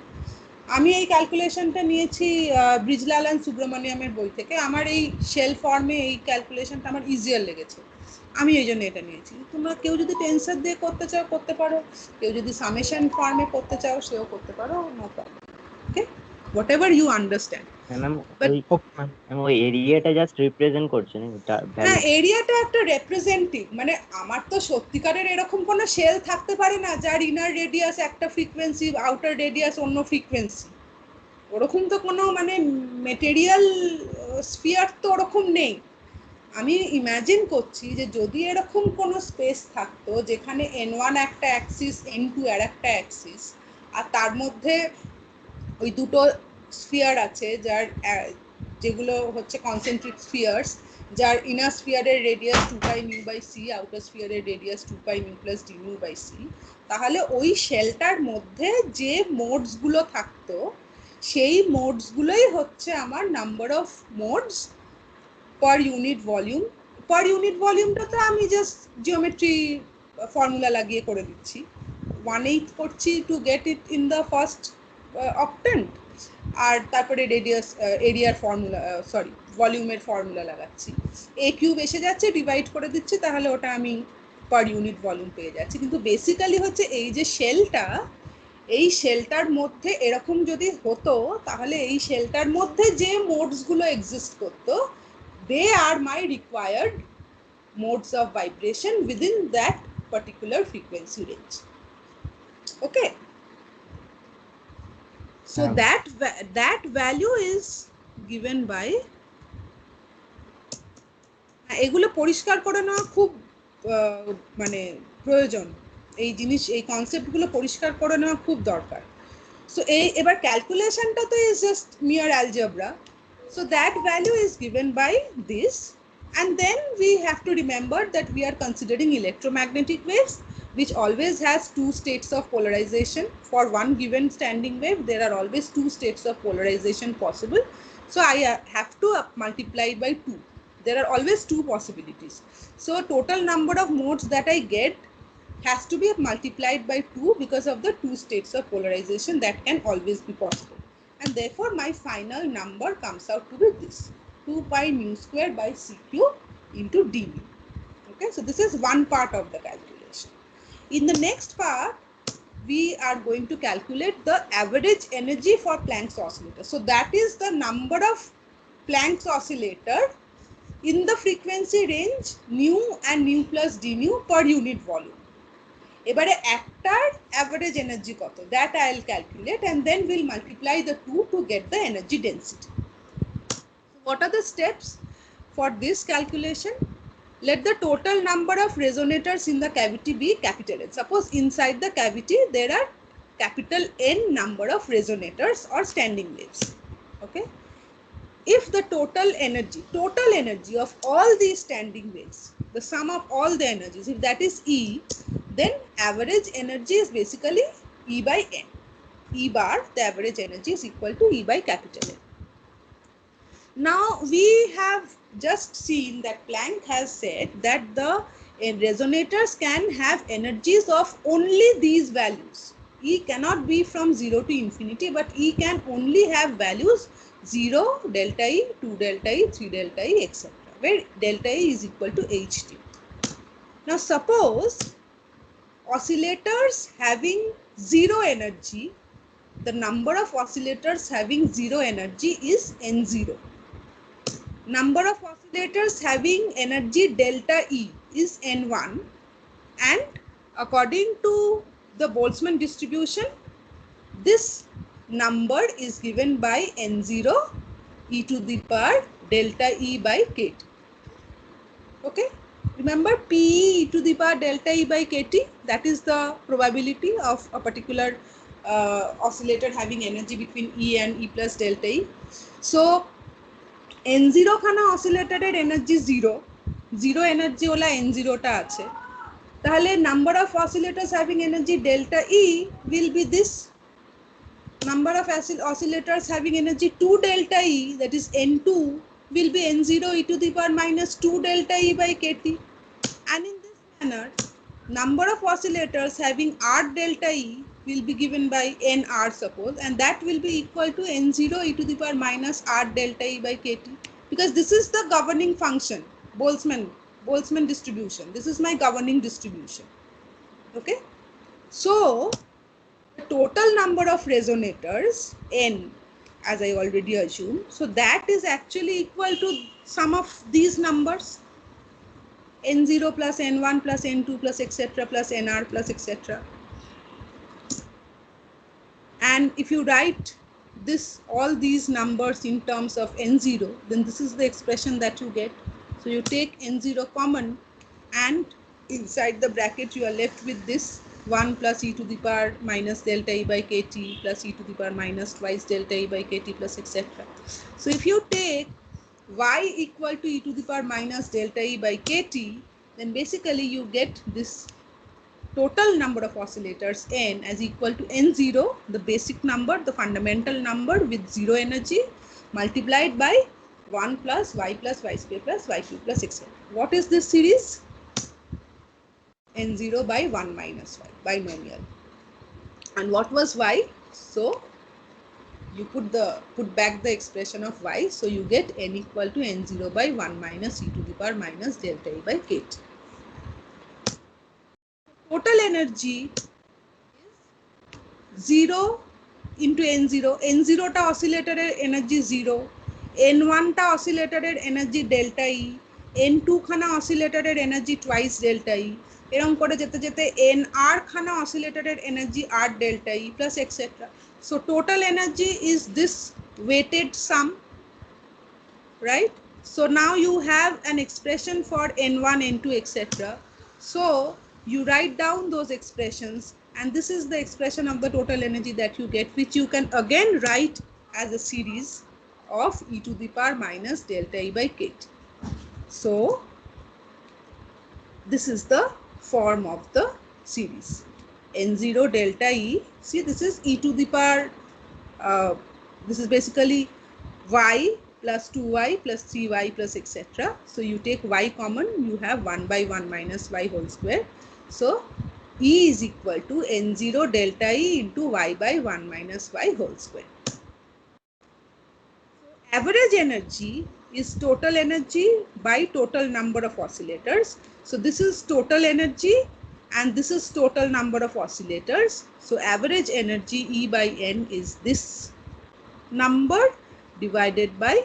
আমি এই ক্যালকুলেশনটা নিয়েছি ব্রিজলাল অ্যান্ড সুব্রমণিয়ামের বই থেকে। আমার এই শেল ফর্মে এই ক্যালকুলেশনটা আমার ইজিয়ার লেগেছে, আমি এই জন্য এটা নিয়েছি। তোমরা কেউ যদি টেন্সার দিয়ে করতে চাও করতে পারো, কেউ যদি সামেশন ফর্মে করতে চাও সেও করতে পারো, no problem. Okay, whatever you understand. Ma'am ওই এরিয়াটা জাস্ট রিপ্রেজেন্ট করছে না? হ্যাঁ, এরিয়াটা একটা রিপ্রেজেন্টেটিভ, মানে আমার তো সত্যিকারের এরকম কোনো শেল থাকতে পারে না যার ইনার রেডিয়াস একটা ফ্রিকোয়েন্সি, আউটার রেডিয়াস অন্য ফ্রিকোয়েন্সি। ওরকম তো কোনো মানে মেটেরিয়াল স্ফিয়ার তো ওরকম নেই। আমি ইমাজিন করছি যে যদি এরকম কোনো স্পেস থাকতো যেখানে n1 একটা অ্যাক্সিস, n2 আর একটা অ্যাক্সিস, আর তার মধ্যে ওই দুটো স্ফিয়ার আছে যার যেগুলো হচ্ছে কনসেন্ট্রিক স্ফিয়ার্স, যার ইনার স্ফিয়ারের radius 2π mu by c, outer স্ফিয়ারের radius 2π mu plus d mu by c, তাহলে ওই শেলটার মধ্যে যে মোডসগুলো থাকতো সেই মোডসগুলোই হচ্ছে আমার number of modes per unit volume. Per unit ভলিউমটা তো আমি জাস্ট জিওমেট্রি ফর্মুলা লাগিয়ে করে দিচ্ছি, 1/8 করছি to get it in the first octant, আর তারপরে রেডিয়াস এরিয়ার ফর্মুলা, সরি ভলিউমের ফর্মুলা লাগাচ্ছি, এ কিউব এসে যাচ্ছে, ডিভাইড করে দিচ্ছি, তাহলে ওটা আমি পার ইউনিট ভলিউম পেয়ে যাচ্ছি। কিন্তু বেসিক্যালি হচ্ছে এই যে শেলটা, এই শেলটার মধ্যে এরকম যদি হতো তাহলে এই শেলটার মধ্যে যে মোডসগুলো এক্সিস্ট করতো, they are my required modes of vibration within that particular frequency range. Okay, so that value is given by, এগুলো পরিষ্কার করে নেওয়া খুব মানে প্রয়োজন, এই জিনিস এই কনসেপ্টগুলো পরিষ্কার করে নেওয়া খুব দরকার। সো এবার ক্যালকুলেশনটা তো ইজ জাস্ট মিয়ার algebra, so that value is given by this, and then we have to remember that we are considering electromagnetic waves which always has two states of polarization. For one given standing wave there are always two states of polarization possible, so I have to multiply by 2. There are always two possibilities, so total number of modes that I get has to be multiplied by 2 because of the two states of polarization that can always be possible, and therefore my final number comes out to be this 2π mu square by c cube into d mu. Okay, so this is one part of the calculation. In the next part we are going to calculate the average energy for Planck's oscillator. So that is the number of Planck's oscillator in the frequency range nu and nu plus d nu per unit volume. এবারে একটার average energy কত, that I will calculate and then we'll multiply the two to get the energy density. What are the steps for this calculation? Let the total number of resonators in the cavity be capital N. Suppose inside the cavity there are capital N number of resonators or standing waves. Okay, if the total energy of all these standing waves, the sum of all the energies, if that is E, then average energy is basically E by N. E bar, the average energy, is equal to E by capital N. Now we have just seen that Planck has said that the resonators can have energies of only these values. E cannot be from 0 to infinity, but E can only have values 0, delta E, 2 delta E, 3 delta E, etc. where delta E is equal to hd. Now suppose oscillators having zero energy, the number of oscillators having zero energy is n0. Number of oscillators having energy delta E is n1, and according to the Boltzmann distribution, this number is given by n0 e to the power delta E by kt. Okay, remember P e to the power delta E by kt, that is the probability of a particular oscillator having energy between E and E plus delta E. So n0 খানা অসিলেটরের energy zero energy ওলা n0 টা আছে, তাহলে number of oscillators having energy delta E will be this number of oscillators having energy 2 delta E, that is n2, will be n0 e to the power minus 2 delta E by kt. And in this manner, number of oscillators having R delta E will be given by nr, suppose, and that will be equal to n0 e to the power minus R delta E by kt, because this is the governing function, Boltzmann distribution. This is my governing distribution. Okay, so the total number of resonators n, as I already assumed, so that is actually equal to sum of these numbers, n0 plus n1 plus n2 plus etc plus nr plus etc. And if you write this, all these numbers in terms of n0, then this is the expression that you get. So you take n0 common, and inside the bracket you are left with this 1 plus e to the power minus delta E by kt plus e to the power minus twice delta E by kt plus etc. So if you take y equal to e to the power minus delta E by kt, then basically you get this total number of oscillators n as equal to n0, the basic number, the fundamental number with zero energy, multiplied by 1 plus y square plus y cube plus etc. What is this series? n0 by 1 minus y, binomial. And what was y? So you put back the expression of y, so you get n equal to n0 by 1 minus e to the power minus delta E by kt. Total energy is 0 into n0. n0 টা অসিলেটরের energy 0, n1 টা অসিলেটরের energy delta ই, n2 খানা অসিলেটরের energy twice delta ই, এরকম করে যেতে যেতে nr খানা অসিলেটরের energy r delta E plus etc. So total energy is this weighted sum, right? So now you have an expression for n1, n2 etc. So you write down those expressions, and this is the expression of the total energy that you get, which you can again write as a series of e to the power minus delta E by kt. So this is the form of the series. n0 delta E, see, this is e to the power, this is basically y plus 2y plus 3y plus etc. So you take y common, you have 1 by 1 minus y whole square. So E is equal to n0 delta E into y by 1 minus y whole square. So average energy is total energy by total number of oscillators. So this is total energy and this is total number of oscillators. So average energy E by n is this number divided by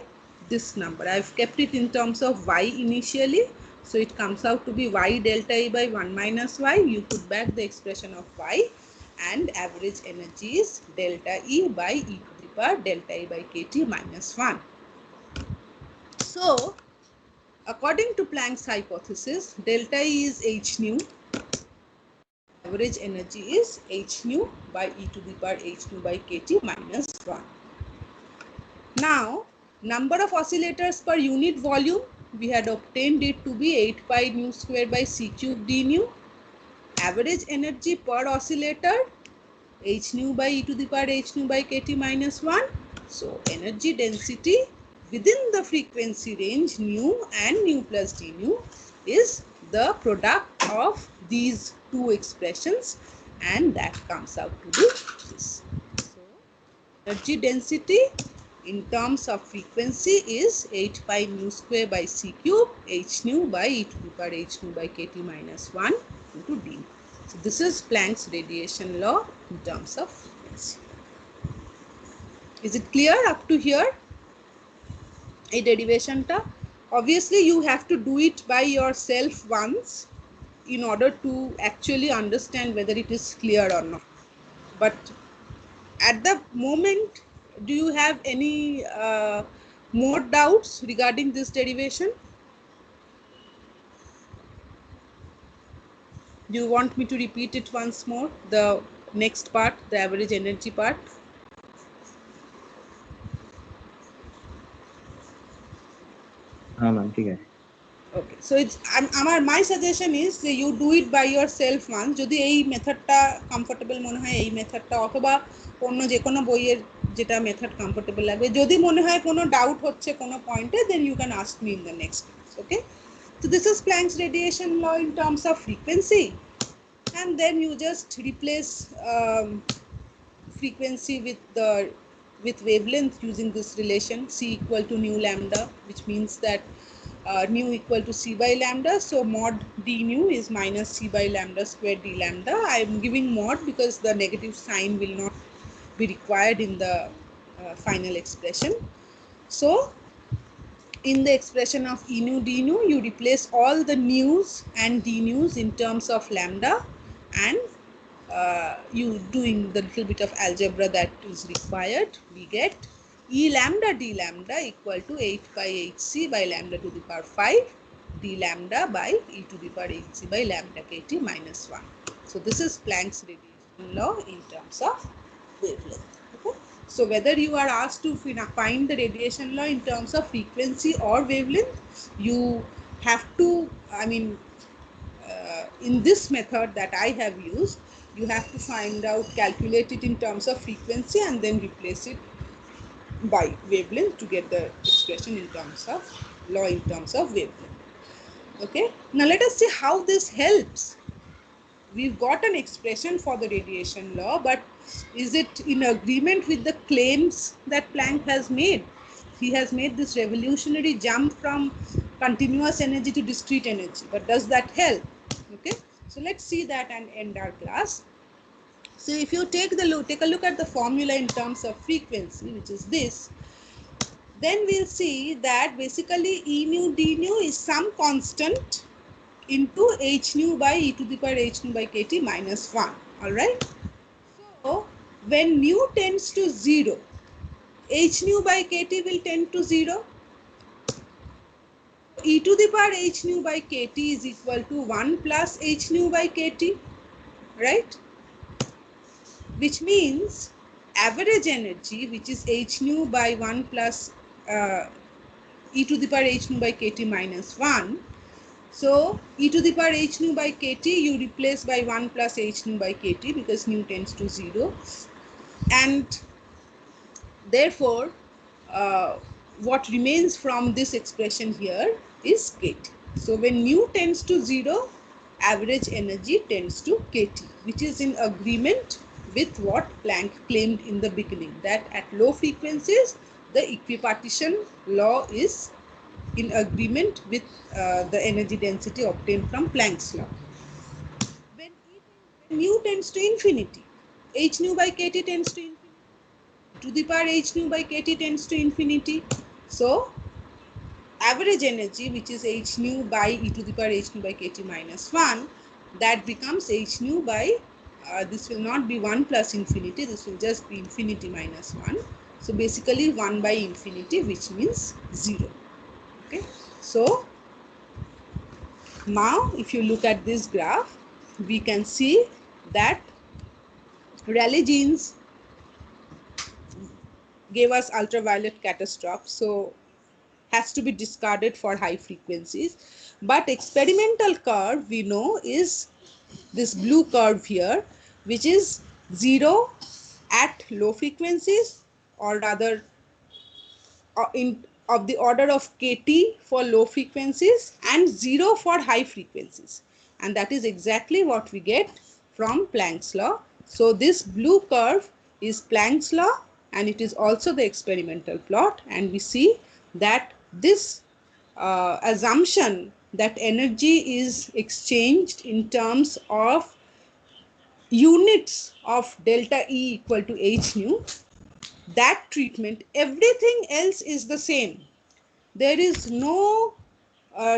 this number. I have kept it in terms of y initially. So it comes out to be y delta E by 1 minus y. You put back the expression of y, and average energy is delta E by e to the power delta E by kt minus 1. So according to Planck's hypothesis, delta E is h nu. Average energy is h nu by e to the power h nu by kt minus 1. Now, number of oscillators per unit volume, we had obtained it to be 8 pi nu square by c cube d nu. Average energy per oscillator, h nu by e to the power h nu by kt minus 1. So energy density within the frequency range nu and nu plus d nu is the product of these two expressions, and that comes out to be this. So energy density in terms of frequency is 8 pi mu square by c cube h nu by e to the power h nu by kt minus 1 into d. So this is Planck's radiation law in terms of frequency. Is it clear up to here? A derivation ta? Obviously you have to do it by yourself once in order to actually understand whether it is clear or not. But at the moment, do you have any more doubts regarding this derivation? Do you want me to repeat it once more? The next part, the average energy part. Ma'am ঠিক আছে। Okay, so it's my suggestion is that you do it by yourself once. যদি এই মেথডটা comfortable মনে হয় এই মেথডটা, অথবা অন্য যে কোনো বইয়ের যেটা মেথড কমফোর্টেবল লাগবে, যদি মনে হয় কোনো ডাউট হচ্ছে কোনো পয়েন্টে, then you can ask me in the next class. Okay, so this is Planck's radiation law in terms of frequency, and then you just replace frequency with wavelength using this relation c equal to nu lambda, which means that nu equal to c by lambda. So mod d nu is minus c by lambda square d lambda. I am giving mod because the negative sign will not be required in the final expression. So in the expression of E nu d nu, you replace all the nu's and d nu's in terms of lambda, and you doing the little bit of algebra that is required, we get E lambda d lambda equal to 8 pi hc by lambda to the power 5 d lambda by e to the power hc by lambda kt minus 1. So this is Planck's radiation law in terms of wavelength. Okay? So whether you are asked to find the radiation law in terms of frequency or wavelength, you have to, in this method that I have used, you have to find out, calculate it in terms of frequency and then replace it by wavelength to get the expression in terms of law in terms of wavelength. Okay, now let us see how this helps. We've got an expression for the radiation law, but is it in agreement with the claims that Planck has made? He has made this revolutionary jump from continuous energy to discrete energy, but does that help? Okay, so let's see that and end our class. So if you take a look at the formula in terms of frequency, which is this, then we'll see that basically E nu d nu is some constant into h nu by e to the power h nu by kt minus 1. All right. So when nu tends to 0, h nu by kt will tend to 0. E to the power h nu by kt is equal to 1 plus h nu by kt, right? Which means average energy, which is h nu by 1 plus e to the power h nu by kt minus 1. So e to the power h nu by kt you replace by 1 plus h nu by kt because nu tends to 0, and therefore what remains from this expression here is kt. So when nu tends to 0, average energy tends to kt, which is in agreement with what Planck claimed in the beginning, that at low frequencies the equipartition law is in agreement with the energy density obtained from Planck's law. When nu tends to infinity, h nu by kt tends to infinity, to the power h nu by kt tends to infinity. So average energy, which is h nu by e to the power h nu by kt minus 1, that becomes h nu by this will not be 1 plus infinity, this will just be infinity minus 1. So basically 1 by infinity, which means 0. Okay, so now if you look at this graph, we can see that Rayleigh jeans gave us ultraviolet catastrophe, so has to be discarded for high frequencies. But experimental curve we know is this blue curve here, which is 0 at low frequencies, or rather of the order of kt for low frequencies and 0 for high frequencies, and that is exactly what we get from Planck's law. So this blue curve is Planck's law, and it is also the experimental plot, and we see that this assumption that energy is exchanged in terms of units of delta E equal to h nu, that treatment, everything else is the same. There is no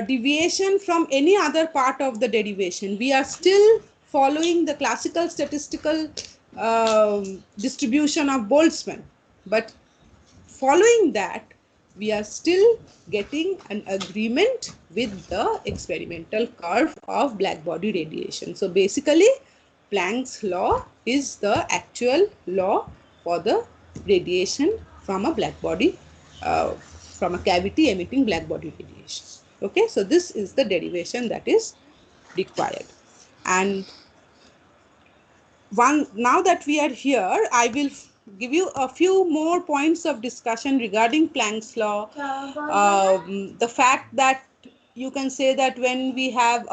deviation from any other part of the derivation. We are still following the classical statistical distribution of Boltzmann, but following that, we are still getting an agreement with the experimental curve of black body radiation. So basically, Planck's law is the actual law for the radiation from a black body, from a cavity emitting black body radiation. Okay, so this is the derivation that is required. And now that we are here, I will give you a few more points of discussion regarding Planck's law. The fact that you can say that when we have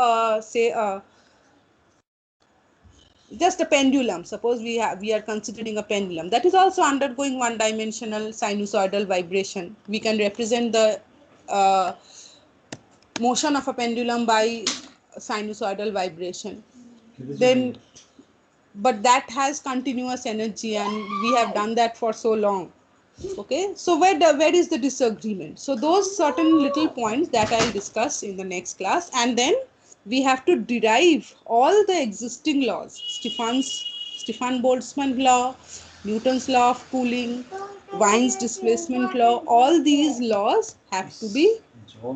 just a pendulum, suppose we are considering a pendulum that is also undergoing one-dimensional sinusoidal vibration. We can represent the motion of a pendulum by sinusoidal vibration. Then but that has continuous energy, and we have done that for so long. Okay, so where is the disagreement? So those certain little points that I'll discuss in the next class, and then we have to derive all the existing laws: Stefan Boltzmann law, Newton's law of cooling, Wien's displacement law. All these laws have to be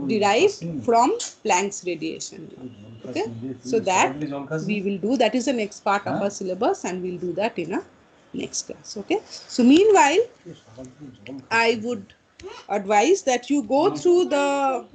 derived from Planck's radiation law. Okay, so that we will do. That is the next part of our syllabus, and we'll do that in a next class. Okay, so meanwhile, I would advise that you go through the